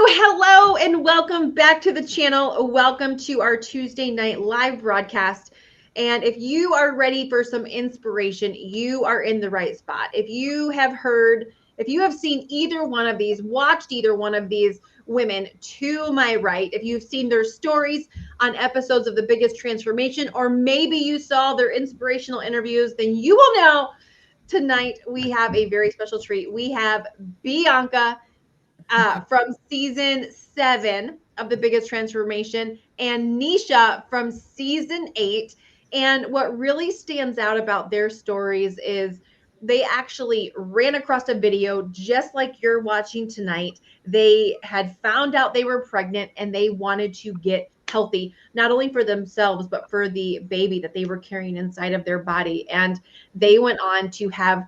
Hello and welcome back to the channel. Welcome to our Tuesday night live broadcast. And if you are ready for some inspiration, you are in the right spot. If you have seen either one of these, watched either one of these women to my right, if you've seen their stories on episodes of The Biggest Transformation, or maybe you saw their inspirational interviews, then you will know tonight we have a very special treat. We have Bianca from season 7 of The Biggest Transformation, and Neisha from season 8. And what really stands out about their stories is they actually ran across a video just like you're watching tonight. They had found out they were pregnant and they wanted to get healthy, not only for themselves, but for the baby that they were carrying inside of their body. And they went on to have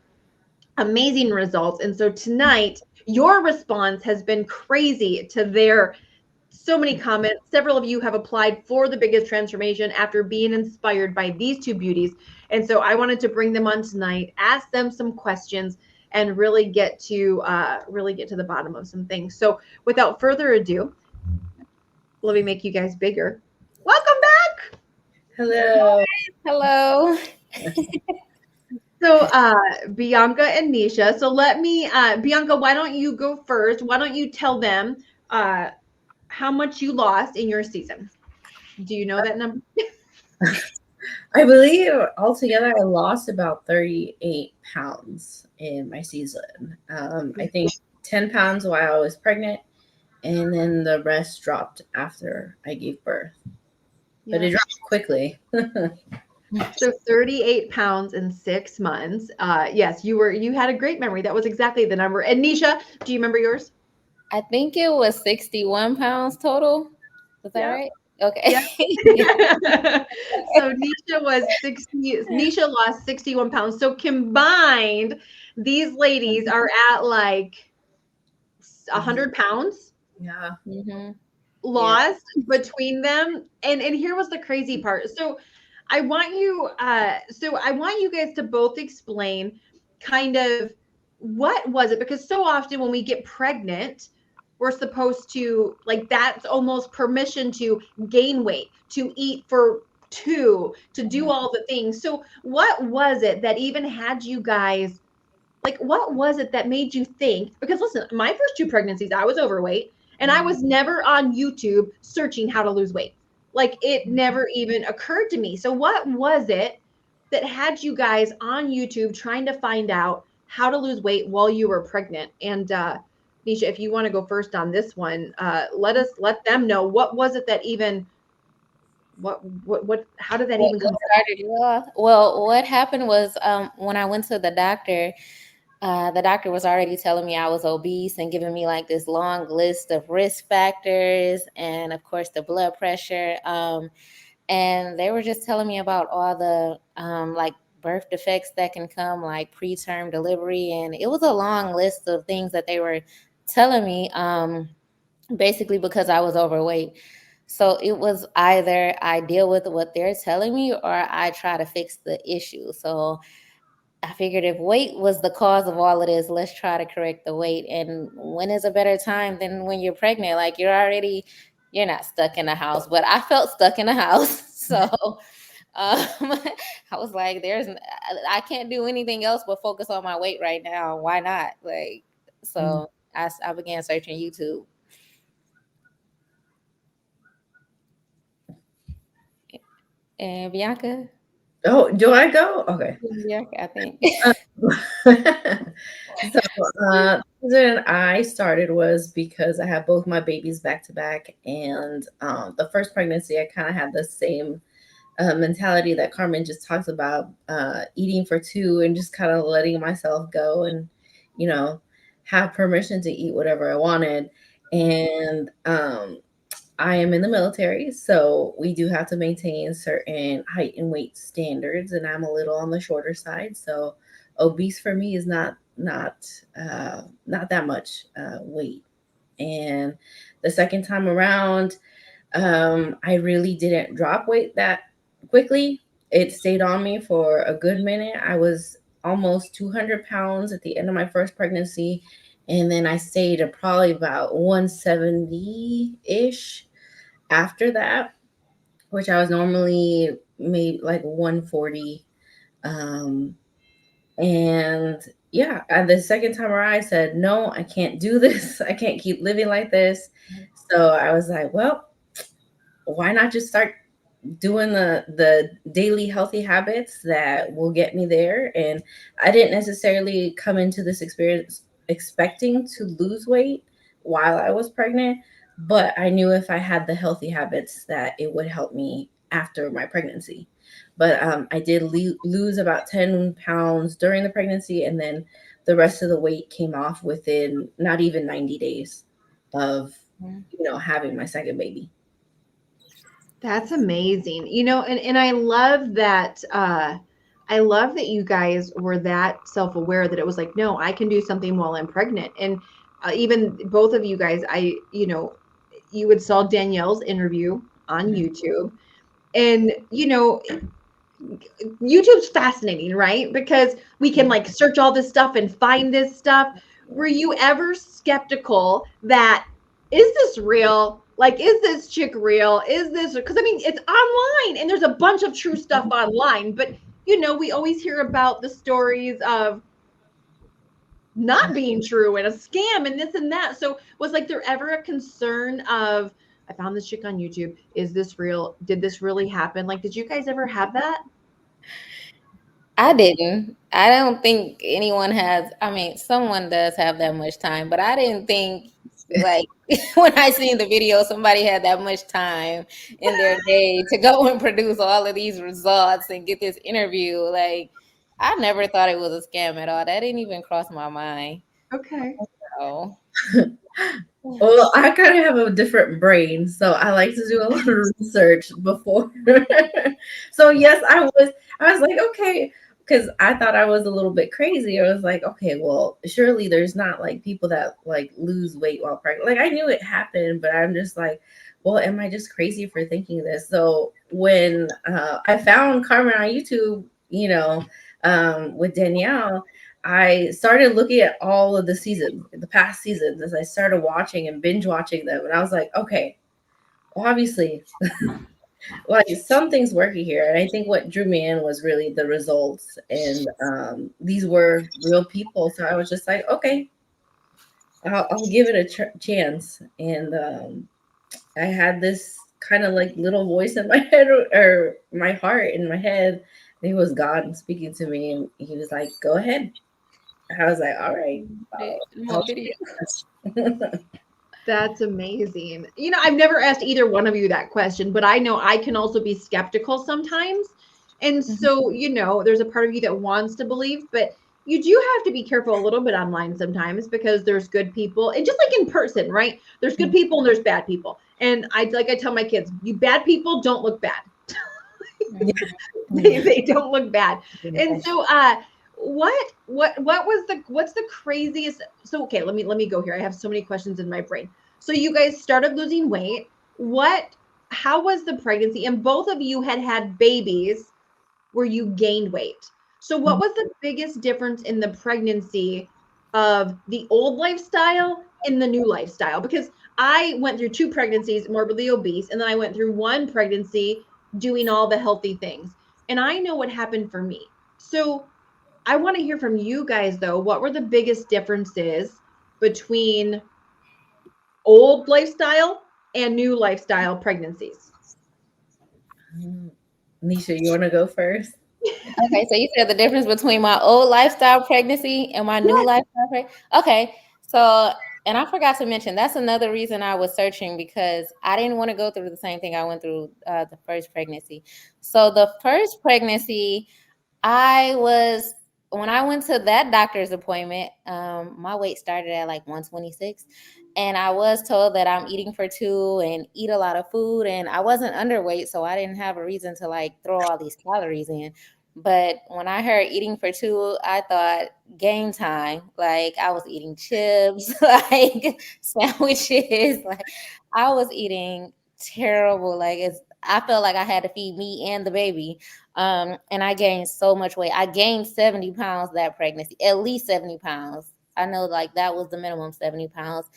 amazing results. And so tonight, your response has been crazy to their so many comments. Several of you have applied for The Biggest Transformation after being inspired by these two beauties. And so I wanted to bring them on tonight, ask them some questions, and really get to the bottom of some things. So without further ado, let me make you guys bigger. Welcome back. Hello. Hello. So, Bianca and Neisha. So let me, Bianca, why don't you go first? Why don't you tell them how much you lost in your season? Do you know that number? I believe altogether I lost about 38 pounds in my season. I think 10 pounds while I was pregnant, and then the rest dropped after I gave birth. Yeah. But it dropped quickly. So 38 pounds in 6 months. Yes, you had a great memory. That was exactly the number. And Neisha, do you remember yours? I think it was 61 pounds total. Was that right? Okay. Yeah. So Neisha lost 61 pounds. So combined, these ladies are at like 100 pounds. Yeah. Mm-hmm. Lost between them. And here was the crazy part. So I want you guys to both explain kind of what was it, because so often when we get pregnant, we're supposed to, like, that's almost permission to gain weight, to eat for two, to do all the things. So what was it that even had you guys, like, what was it that made you think? Because listen, my first 2 pregnancies, I was overweight and I was never on YouTube searching how to lose weight. Like, it never even occurred to me. So what was it that had you guys on YouTube trying to find out how to lose weight while you were pregnant? And Neisha, if you want to go first on this one, let them know, what was it that even what how did that even come started? Well, what happened was when I went to the doctor was already telling me I was obese and giving me like this long list of risk factors and of course the blood pressure. And they were just telling me about all the like birth defects that can come, like preterm delivery. And it was a long list of things that they were telling me, basically because I was overweight. So it was either I deal with what they're telling me or I try to fix the issue. So I figured if weight was the cause of all of this, let's try to correct the weight. And when is a better time than when you're pregnant? Like you're not stuck in the house, but I felt stuck in the house. So I was like, I can't do anything else but focus on my weight right now. Why not? Like, so I began searching YouTube. And Bianca? Oh, do I go? Okay. Yeah, I think. So the reason I started was because I had both my babies back to back, and the first pregnancy I kind of had the same mentality that Carmen just talks about, eating for two and just kind of letting myself go and you know have permission to eat whatever I wanted. And I am in the military, so we do have to maintain certain height and weight standards, and I'm a little on the shorter side, so obese for me is not that much weight. And the second time around, I really didn't drop weight that quickly. It stayed on me for a good minute. I was almost 200 pounds at the end of my first pregnancy, And then I stayed at probably about 170 ish after that, which I was normally maybe like 140. Um, and yeah, and the second time around, I said, no, I can't do this. I can't keep living like this. So I was like, well, why not just start doing the daily healthy habits that will get me there? And I didn't necessarily come into this experience expecting to lose weight while I was pregnant, but I knew if I had the healthy habits that it would help me after my pregnancy. But I did lose about 10 pounds during the pregnancy, and then the rest of the weight came off within not even 90 days of having my second baby. That's amazing. And I love that you guys were that self-aware that it was like, no, I can do something while I'm pregnant. And even both of you guys, you would saw Danielle's interview on YouTube. And YouTube's fascinating, right? Because we can like search all this stuff and find this stuff. Were you ever skeptical that is this real? Like, is this chick real? Is this because I mean it's online and there's a bunch of true stuff online, but we always hear about the stories of not being true and a scam and this and that. So was like there ever a concern of I found this chick on YouTube. Is this real? Did this really happen? Like, did you guys ever have that? I didn't. I don't think anyone has. I mean, someone does have that much time, but I didn't think like when I seen the video, somebody had that much time in their day to go and produce all of these results and get this interview. Like, I never thought it was a scam at all. That didn't even cross my mind. Okay. So, Well, I kind of have a different brain, so I like to do a lot of research before. So yes, I was like, okay, because I thought I was a little bit crazy. I was like, okay, well, surely there's not like people that like lose weight while pregnant. Like I knew it happened, but I'm just like, well, am I just crazy for thinking this? So when I found Carmen on YouTube, with Danielle, I started looking at all of the seasons, the past seasons, as I started watching and binge watching them. And I was like, okay, well, obviously, like something's working here. And I think what drew me in was really the results. And these were real people. So I was just like, okay, I'll give it a chance. And I had this kind of like little voice in my head or my heart in my head. He was God speaking to me. And he was like, go ahead. I was like, all right, more I'll video. That's amazing. I've never asked either one of you that question, but I know I can also be skeptical sometimes. And so, there's a part of you that wants to believe, but you do have to be careful a little bit online sometimes because there's good people. And just like in person, right? There's good people and there's bad people. And I tell my kids, you bad people don't look bad. They don't look bad. And so what's the craziest so okay, let me go here. I have so many questions in my brain. So you guys started losing weight. What how was the pregnancy? And both of you had babies where you gained weight. So what was the biggest difference in the pregnancy of the old lifestyle and the new lifestyle? Because I went through two pregnancies morbidly obese, and then I went through one pregnancy doing all the healthy things. And I know what happened for me. So I want to hear from you guys though. What were the biggest differences between old lifestyle and new lifestyle pregnancies? Neisha, you want to go first? Okay, so you said the difference between my old lifestyle pregnancy and my new Yes. lifestyle pregnancy. Okay, so and I forgot to mention that's another reason I was searching because I didn't want to go through the same thing I went through the first pregnancy. So the first pregnancy, I was when I went to that doctor's appointment, my weight started at like 126. And I was told that I'm eating for two and eat a lot of food. And I wasn't underweight, so I didn't have a reason to like throw all these calories in. But when I heard eating for two, I thought game time. Like I was eating chips, like sandwiches. Like I was eating terrible. Like I felt like I had to feed me and the baby. And I gained so much weight. I gained 70 pounds that pregnancy, at least 70 pounds. I know like that was the minimum, 70 pounds.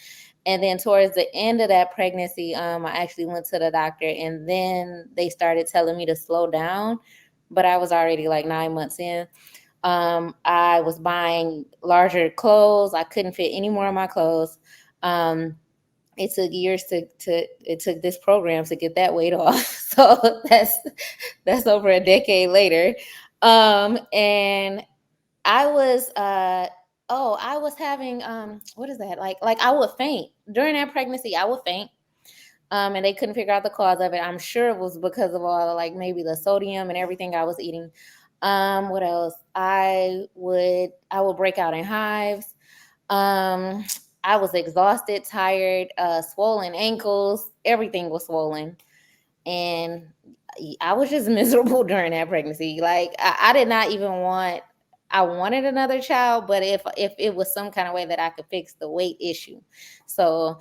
And then towards the end of that pregnancy, I actually went to the doctor, and then they started telling me to slow down, but I was already like 9 months in. I was buying larger clothes. I couldn't fit any more of my clothes. It took years it took this program to get that weight off. So that's over a decade later. And I was I was having what is that? Like I would faint. During that pregnancy, I would faint. And they couldn't figure out the cause of it. I'm sure it was because of all like maybe the sodium and everything I was eating. What else? I would break out in hives. Um, I was exhausted, tired, swollen ankles. Everything was swollen, and I was just miserable during that pregnancy. Like I did not even want. I wanted another child, but if it was some kind of way that I could fix the weight issue, so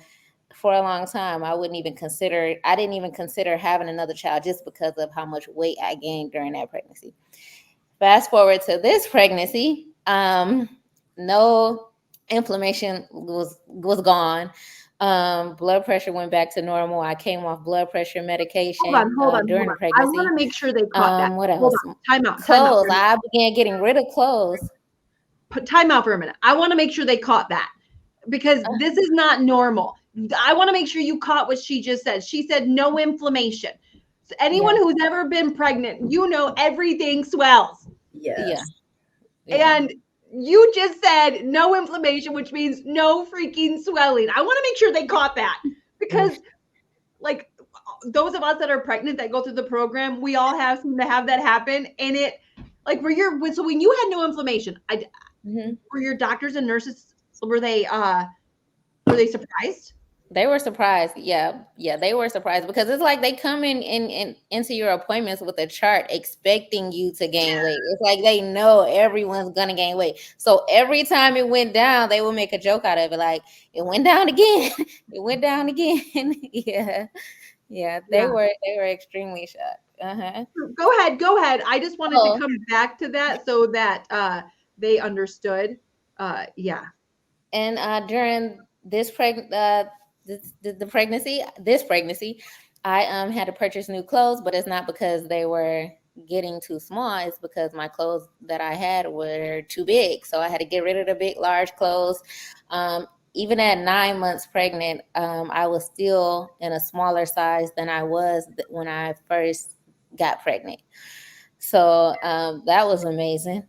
for a long time I didn't even consider having another child just because of how much weight I gained during that pregnancy. Fast forward to this pregnancy, no inflammation was gone. Blood pressure went back to normal. I came off blood pressure medication Hold during the on. I want pregnancy. to make sure they caught that. What Hold else? on. Time out. Clothes. I began getting rid of clothes. Time out for a minute. I want to make sure they caught that, because this is not normal. I want to make sure you caught what she just said. She said no inflammation. So anyone who's ever been pregnant, everything swells. Yes. Yeah. And you just said no inflammation, which means no freaking swelling. I want to make sure they caught that, because like those of us that are pregnant that go through the program, we all seem to have that happen. And it like when you had no inflammation, were your doctors and nurses, were they surprised? They were surprised. Yeah, they were surprised because it's like they come into your appointments with a chart expecting you to gain weight. It's like they know everyone's gonna gain weight. So every time it went down, they would make a joke out of it, like it went down again. It went down again. Yeah. They were extremely shocked. Go ahead. I just wanted to come back to that so that they understood. Yeah. And during this pregnancy, I had to purchase new clothes, but it's not because they were getting too small. It's because my clothes that I had were too big, so I had to get rid of the big, large clothes. Even at 9 months pregnant, I was still in a smaller size than I was when I first got pregnant. So that was amazing.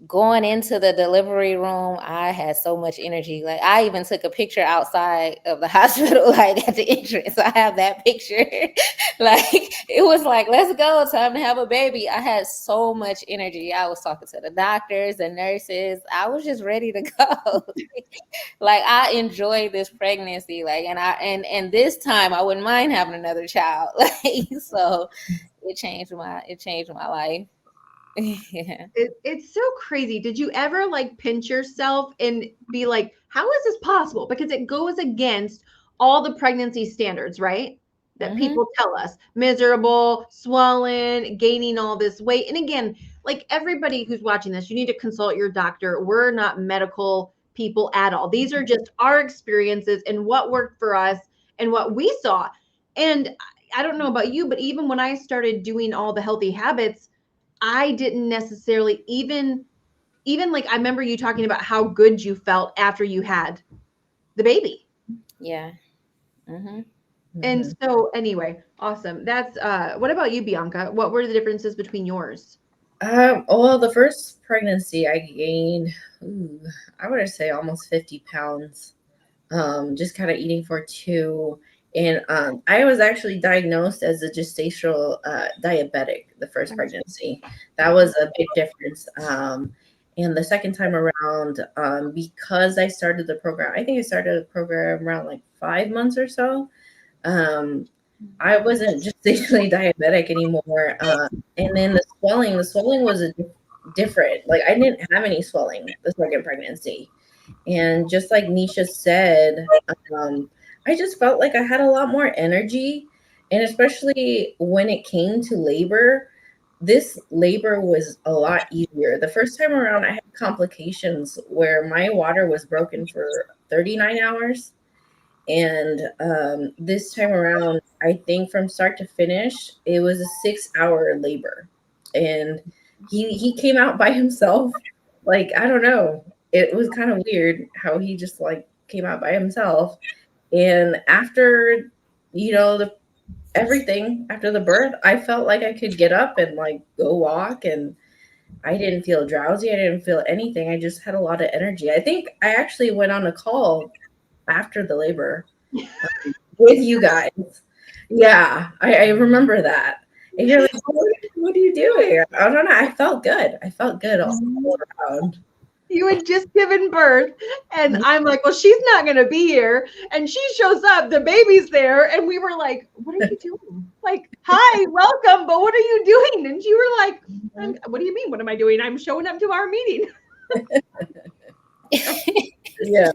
Going into the delivery room, I had so much energy. Like I even took a picture outside of the hospital, like at the entrance. I have that picture. Like it was like, let's go, time to have a baby. I had so much energy. I was talking to the doctors and nurses. I was just ready to go. Like I enjoyed this pregnancy. Like and this time I wouldn't mind having another child. Like so it changed my life. Yeah. It's so crazy. Did you ever like pinch yourself and be like, how is this possible? Because it goes against all the pregnancy standards, right? That people tell us miserable, swollen, gaining all this weight. And again, like everybody who's watching this, you need to consult your doctor. We're not medical people at all. These are just our experiences and what worked for us and what we saw. And I don't know about you, but even when I started doing all the healthy habits, I didn't necessarily even like I remember you talking about how good you felt after you had the baby. Yeah. And so anyway, awesome. That's what about you, Bianca? What were the differences between yours? Well, the first pregnancy I gained, I would say almost 50 pounds. Just kind of eating for two. And I was actually diagnosed as a gestational diabetic the first pregnancy. That was a big difference. And the second time around, because I started the program, I think I started the program around like 5 months or so. I wasn't gestationally diabetic anymore. And then the swelling was different. Like I didn't have any swelling the second pregnancy. And just like Neisha said, I just felt like I had a lot more energy. And especially when it came to labor, this labor was a lot easier. The first time around, I had complications where my water was broken for 39 hours. And this time around, I think from start to finish, it was a 6 hour labor. And he came out by himself. Like, I don't know. It was kind of weird how he just like came out by himself. And after, the everything after the birth, I felt like I could get up and like go walk, and I didn't feel drowsy. I didn't feel anything. I just had a lot of energy. I think I actually went on a call after the labor with you guys. Yeah, I remember that. And you're like, what are you doing? I don't know. I felt good. I felt good all around. You had just given birth, and I'm like, well, she's not going to be here. And she shows up, the baby's there, and we were like, what are you doing? Like, hi, welcome, but what are you doing? And you were like, what do you mean? What am I doing? I'm showing up to our meeting. Yeah.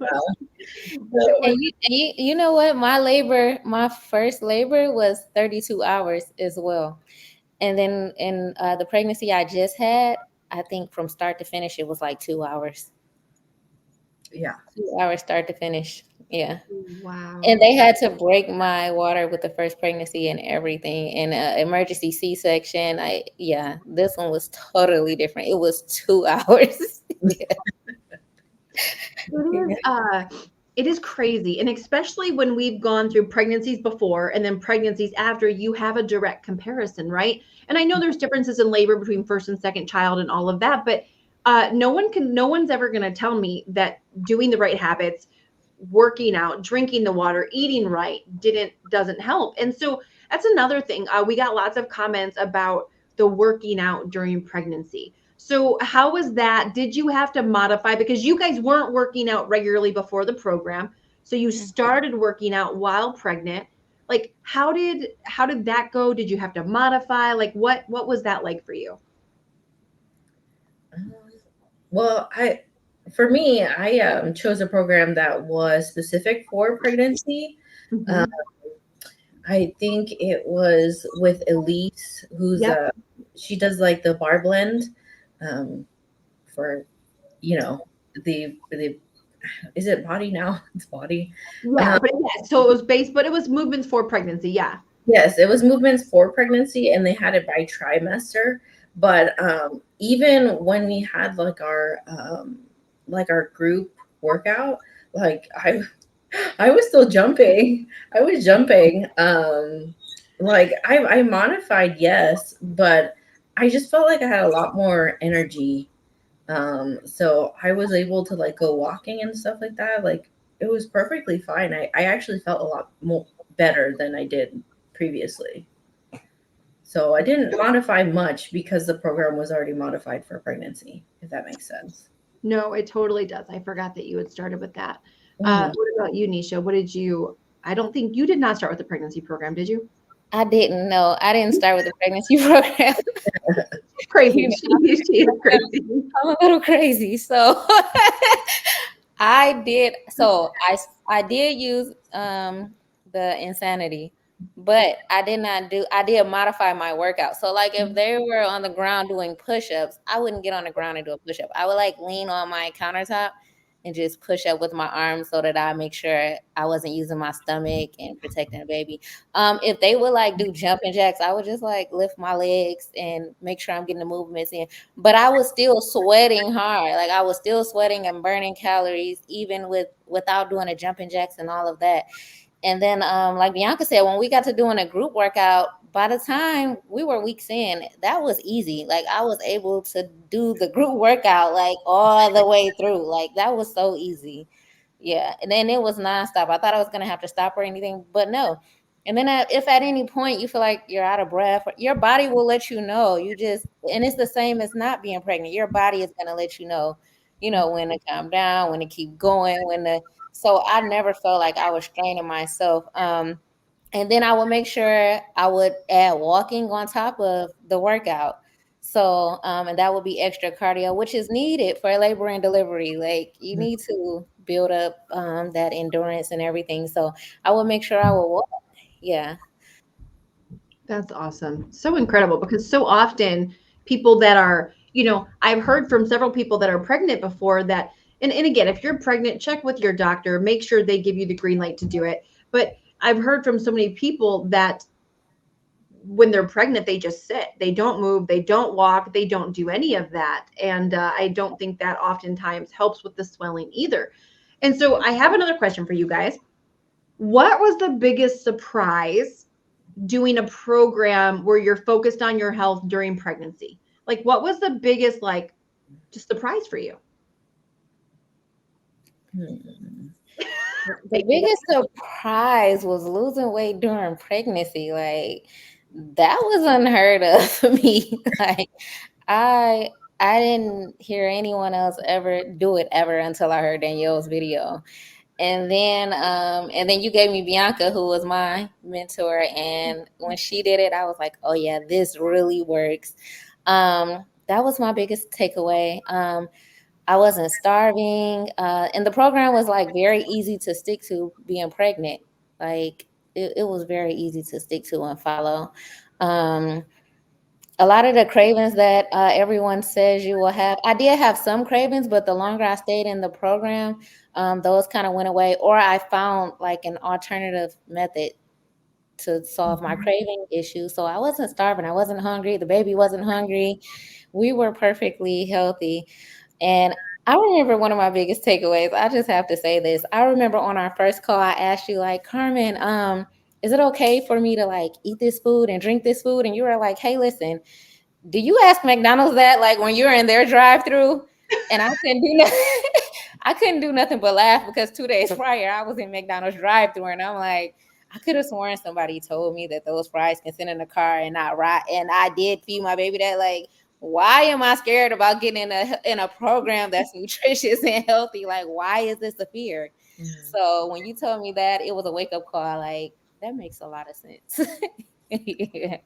And you know what? My first labor was 32 hours as well. And then in the pregnancy I just had, I think from start to finish, it was like 2 hours. Yeah. 2 hours start to finish. Yeah. Wow. And they had to break my water with the first pregnancy and everything. And emergency C-section. Yeah, this one was totally different. It was 2 hours. It is crazy. And especially when we've gone through pregnancies before and then pregnancies after, you have a direct comparison, right? And I know there's differences in labor between first and second child and all of that, but no one's ever going to tell me that doing the right habits, working out, drinking the water, eating right doesn't help. And so that's another thing. We got lots of comments about the working out during pregnancy. So how was that? Did you have to modify, because you guys weren't working out regularly before the program? So you started working out while pregnant. Like how did that go? Did you have to modify? Like what was that like for you? Well, for me, I chose a program that was specific for pregnancy. Mhm. I think it was with Elise, Yep. she does like the bar blend, um, for you know the is it body now? It's body. Yeah, Um, but yeah, so it was based, but it was movements for pregnancy. Yeah. yes, it was movements for pregnancy, and they had it by trimester. But even when we had like our group workout, like I was still jumping. I was jumping. Like I modified, yes, but I just felt like I had a lot more energy. So I was able to like go walking and stuff like that. Like it was perfectly fine. I actually felt a lot more better than I did previously. So I didn't modify much because the program was already modified for pregnancy, if that makes sense. No, it totally does. I forgot that you had started with that. Mhm. What about you, Nisha? What did you? I don't think you did not start with the pregnancy program, did you? I didn't know. I didn't start with the pregnancy program. Crazy. You know, She is crazy. I'm a little crazy. So I did use the insanity, but I did modify my workout. So like if they were on the ground doing push-ups, I wouldn't get on the ground and do a push-up. I would like lean on my countertop and just push up with my arms so that I make sure I wasn't using my stomach and protecting the baby. If they would like do jumping jacks, I would just like lift my legs and make sure I'm getting the movements in, but I was still sweating hard. Like I was still sweating and burning calories, even without doing the jumping jacks and all of that. And then, like Bianca said, when we got to doing a group workout, by the time we were weeks in, that was easy. Like I was able to do the group workout like all the way through. Like that was so easy. Yeah. And then it was nonstop. I thought I was gonna have to stop or anything, but no. And then if at any point you feel like you're out of breath, your body will let you know. And it's the same as not being pregnant. Your body is gonna let you know, when to calm down, when to keep going, so I never felt like I was straining myself. And then I would make sure I would add walking on top of the workout. So, and that would be extra cardio, which is needed for labor and delivery. Like you need to build up that endurance and everything. So I would make sure I would walk. Yeah. That's awesome. So incredible because so often people that are, I've heard from several people that are pregnant before that, and again, if you're pregnant, check with your doctor, make sure they give you the green light to do it. But I've heard from so many people that when they're pregnant, they just sit, they don't move, they don't walk, they don't do any of that. And I don't think that oftentimes helps with the swelling either. And so I have another question for you guys. What was the biggest surprise doing a program where you're focused on your health during pregnancy? Like, what was the biggest, like, just surprise for you? Hmm. The biggest surprise was losing weight during pregnancy. Like that was unheard of for me. Like I I didn't hear anyone else ever do it ever until I heard Danielle's video. And then you gave me Bianca, who was my mentor, and when she did it, I was like, oh yeah, this really works. That was my biggest takeaway. I wasn't starving, and the program was like very easy to stick to. Being pregnant, like it was very easy to stick to and follow. Um, a lot of the cravings that everyone says you will have, I did have some cravings, but the longer I stayed in the program, those kind of went away, or I found like an alternative method to solve my craving issue. So I wasn't starving, I wasn't hungry, the baby wasn't hungry. We were perfectly healthy. And I remember one of my biggest takeaways. I just have to say this. I remember on our first call, I asked you, like, Carmen, is it okay for me to like eat this food and drink this food? And you were like, hey, listen, do you ask McDonald's that like when you're in their drive-through? And I couldn't do nothing. I couldn't do nothing but laugh because 2 days prior I was in McDonald's drive-through and I'm like, I could have sworn somebody told me that those fries can sit in the car and not rot. And I did feed my baby that. Like, why am I scared about getting in a program that's nutritious and healthy? Like, why is this a fear? So when you told me that, it was a wake-up call. Like, that makes a lot of sense. Yeah.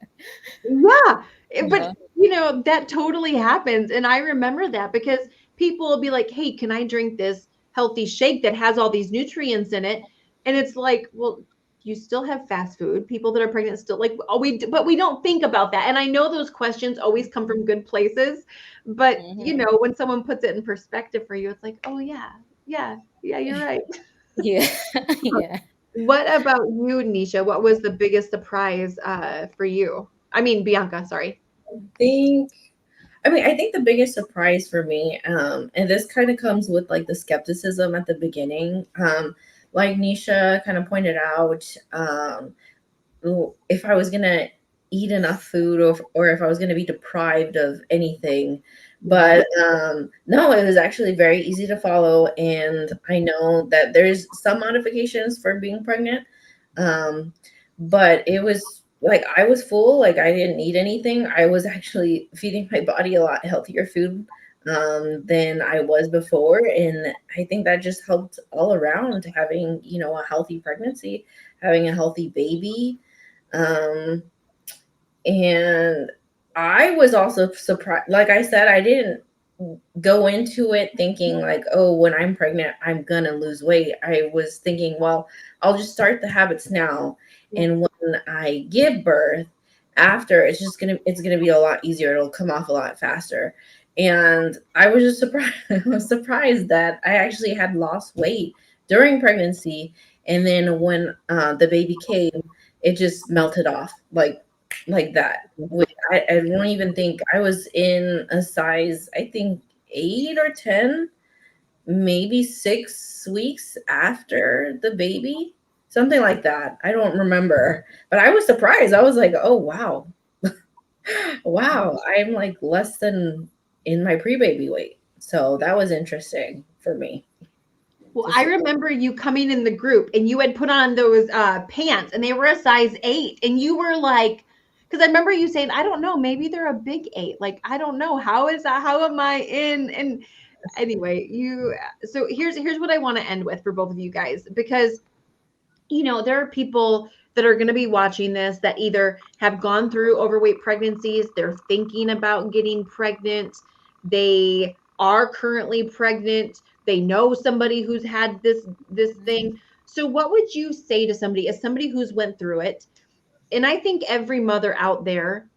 Yeah, but Uh-huh. that totally happens, and I remember that because people will be like, "Hey, can I drink this healthy shake that has all these nutrients in it?" And it's like, well, you still have fast food. People that are pregnant still like, oh, but we don't think about that. And I know those questions always come from good places, but Mhm. when someone puts it in perspective for you, it's like, oh yeah, yeah, yeah, you're right. Yeah. Yeah. What about you, Nisha? What was the biggest surprise for you? I mean, Bianca, sorry. think I think the biggest surprise for me, and this kind of comes with like the skepticism at the beginning, like Nisha kind of pointed out, if I was gonna eat enough food, or if I was gonna be deprived of anything. But no, it was actually very easy to follow, and I know that there's some modifications for being pregnant, um, but it was like I was full, like I didn't need anything. I was actually feeding my body a lot healthier food than I was before, and I think that just helped all around having a healthy pregnancy, having a healthy baby. um, and I was also surprised. Like I said, I didn't go into it thinking like, oh, when I'm pregnant, I'm gonna lose weight. I was thinking, well, I'll just start the habits now. Yeah. And when I give birth, after it's gonna be a lot easier. It'll come off a lot faster. And I was just surprised. I was surprised that I actually had lost weight during pregnancy. And then when the baby came, it just melted off like that. I don't even think I was in a size, I think 8 or 10, maybe 6 weeks after the baby, something like that. I don't remember, but I was surprised. I was like, oh, wow. Wow. I'm like less than in my pre baby weight. So that was interesting for me Well, to I see. remember you coming in the group and you had put on those pants and they were a size 8 and you were like, because I remember you saying, I don't know, maybe they're a big 8. Like, I don't know. How is that? How am I in? And anyway, so here's what I want to end with for both of you guys, because there are people that are going to be watching this that either have gone through overweight pregnancies, they're thinking about getting pregnant, they are currently pregnant, they know somebody who's had this thing. So what would you say to somebody, as somebody who's went through it, And I think every mother out there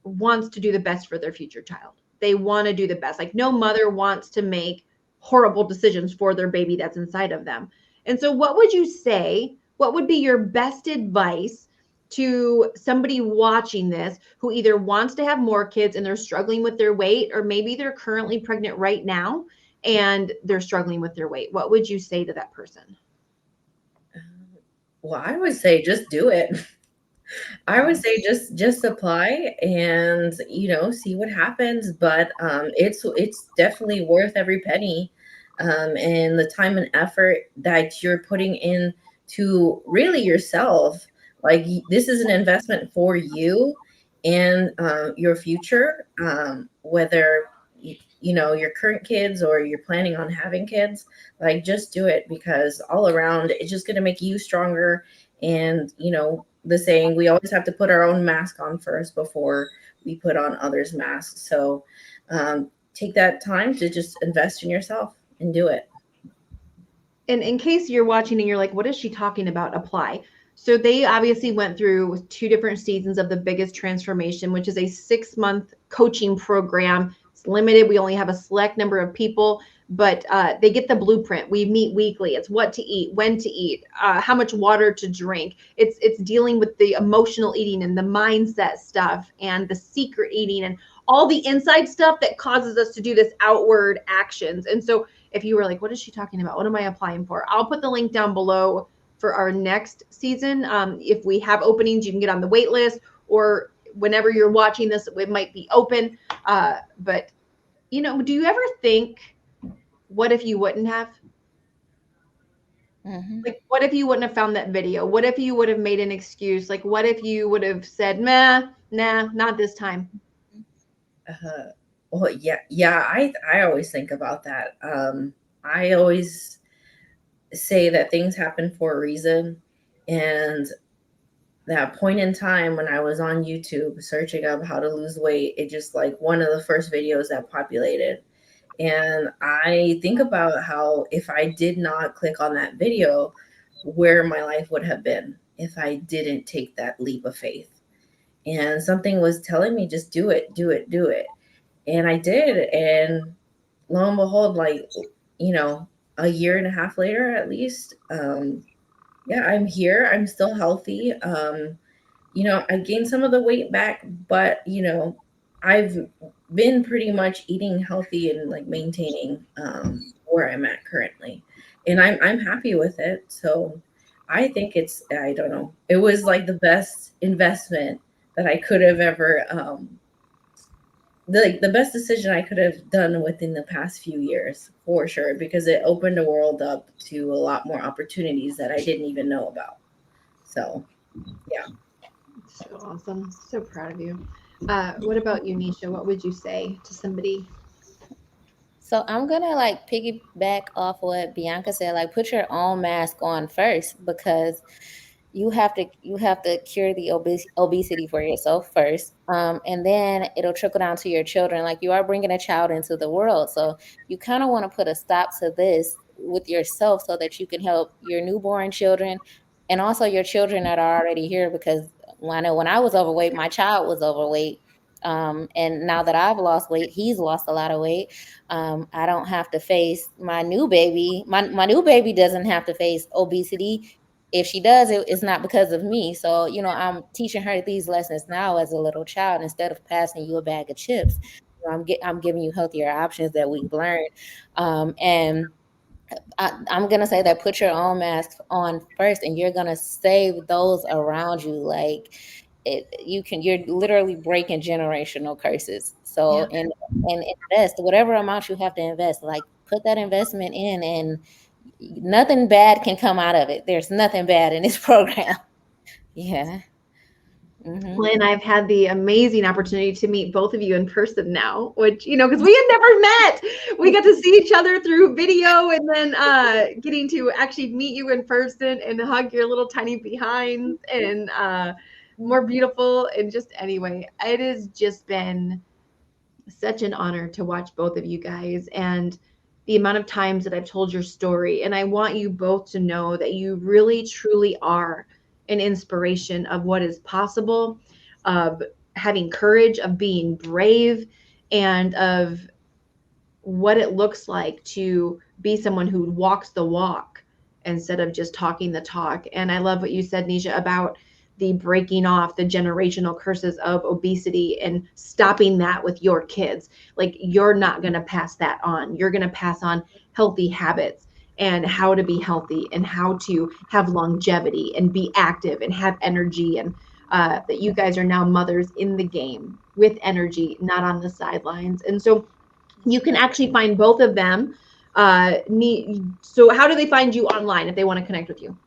wants to do the best for their future child. They want to do the best. Like no mother wants to make horrible decisions for their baby that's inside of them. And so what would you say? What would be your best advice to somebody watching this who either wants to have more kids and they're struggling with their weight, or maybe they're currently pregnant right now and they're struggling with their weight? What would you say to that person? Well, I would say just do it. I would say just apply and see what happens. But it's definitely worth every penny, and the time and effort that you're putting in to really yourself. Like this is an investment for you and your future, whether your current kids or you're planning on having kids. Like just do it, because all around it's just going to make you stronger. And the saying, we always have to put our own mask on first before we put on others' masks. So take that time to just invest in yourself and do it. And in case you're watching and you're like, what is she talking about? Apply. So they obviously went through 2 different seasons of the biggest transformation, which is a 6-month coaching program. It's limited. We only have a select number of people, but they get the blueprint. We meet weekly. It's what to eat, when to eat, how much water to drink. It's dealing with the emotional eating and the mindset stuff and the secret eating and all the inside stuff that causes us to do this outward actions. And so if you were like, what is she talking about? What am I applying for? I'll put the link down below for our next season. If we have openings, you can get on the wait list, or whenever you're watching this, it might be open. But, do you ever think, what if you wouldn't have? Mm-hmm. Like, what if you wouldn't have found that video? What if you would have made an excuse? Like, what if you would have said, nah, not this time? Well, yeah. I always think about that. I always say that things happen for a reason, and that point in time when I was on YouTube searching up how to lose weight, it just like one of the first videos that populated. And I think about how if I did not click on that video, where my life would have been if I didn't take that leap of faith. And something was telling me, just do it, do it, do it. And I did. And lo and behold, like, a year and a half later, at least, yeah, I'm here. I'm still healthy. I gained some of the weight back, but I've been pretty much eating healthy and like maintaining where I'm at currently, and I'm happy with it. So I think I don't know, it was like the best investment that I could have ever the best decision I could have done within the past few years, for sure, because it opened the world up to a lot more opportunities that I didn't even know about. So, yeah. So awesome. So proud of you. What about you, Neisha? What would you say to somebody? So I'm gonna like piggyback off what Bianca said, like put your own mask on first, because you have to cure the obesity for yourself first, and then it'll trickle down to your children. Like you are bringing a child into the world, so you kind of want to put a stop to this with yourself so that you can help your newborn children and also your children that are already here. Because I know when I was overweight, my child was overweight. And now that I've lost weight, he's lost a lot of weight. I don't have to face my new baby. My new baby doesn't have to face obesity. If she does, it's not because of me. So, I'm teaching her these lessons now as a little child instead of passing you a bag of chips. I'm giving you healthier options that we've learned. And I'm gonna say that put your own mask on first, and you're gonna save those around you. Like you're literally breaking generational curses. So, Yeah. and invest whatever amount you have to invest. Like put that investment in, and nothing bad can come out of it. There's nothing bad in this program. Yeah. Hmm. Lynn, I've had the amazing opportunity to meet both of you in person now, which, because we had never met. We got to see each other through video, and then getting to actually meet you in person and hug your little tiny behinds, and more beautiful. And just anyway, it has just been such an honor to watch both of you guys, and the amount of times that I've told your story. And I want you both to know that you really, truly are an inspiration of what is possible, of having courage, of being brave, and of what it looks like to be someone who walks the walk instead of just talking the talk. And I love what you said, Neisha, about the breaking off the generational curses of obesity and stopping that with your kids. Like, you're not going to pass that on. You're going to pass on healthy habits and how to be healthy and how to have longevity and be active and have energy. And that you guys are now mothers in the game with energy, not on the sidelines. And so you can actually find both of them. So how do they find you online if they want to connect with you?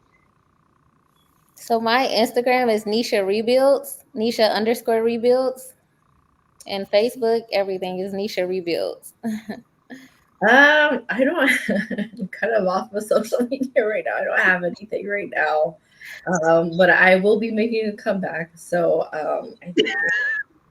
So my Instagram is Neisha Rebuilds, Neisha_rebuilds. And Facebook, everything is Neisha Rebuilds. I don't. I'm kind of off of social media right now. I don't have anything right now, but I will be making a comeback. So I think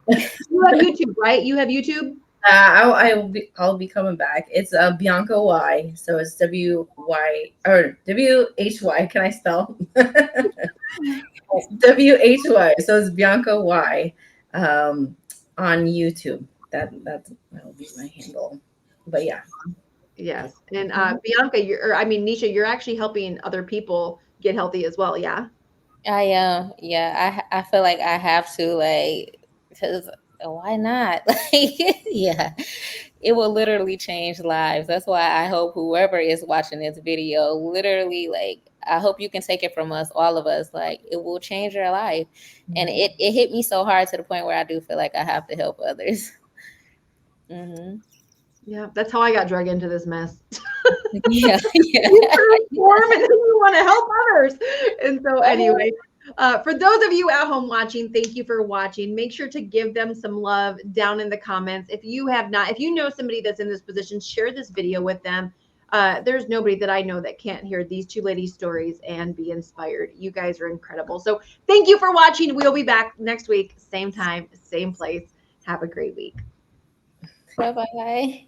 You have YouTube, right? You have YouTube? I'll be coming back. It's Bianca Y. So it's WY or WHY. Can I spell? WHY. So it's Bianca Y on YouTube. That'll be my handle. But yeah. Yes. And Bianca, Neisha, you're actually helping other people get healthy as well. Yeah. I am. Yeah, I feel like I have to, like, because why not? Like, yeah, it will literally change lives. That's why I hope whoever is watching this video, literally, like, I hope you can take it from us, all of us. Like, it will change your life. And it hit me so hard to the point where I do feel like I have to help others. Yeah, that's how I got dragged into this mess. Yeah, yeah. You perform and then you want to help others. And so anyway, for those of you at home watching, thank you for watching. Make sure to give them some love down in the comments. If you know somebody that's in this position, share this video with them. There's nobody that I know that can't hear these two ladies' stories and be inspired. You guys are incredible. So thank you for watching. We'll be back next week, same time, same place. Have a great week. Bye-bye.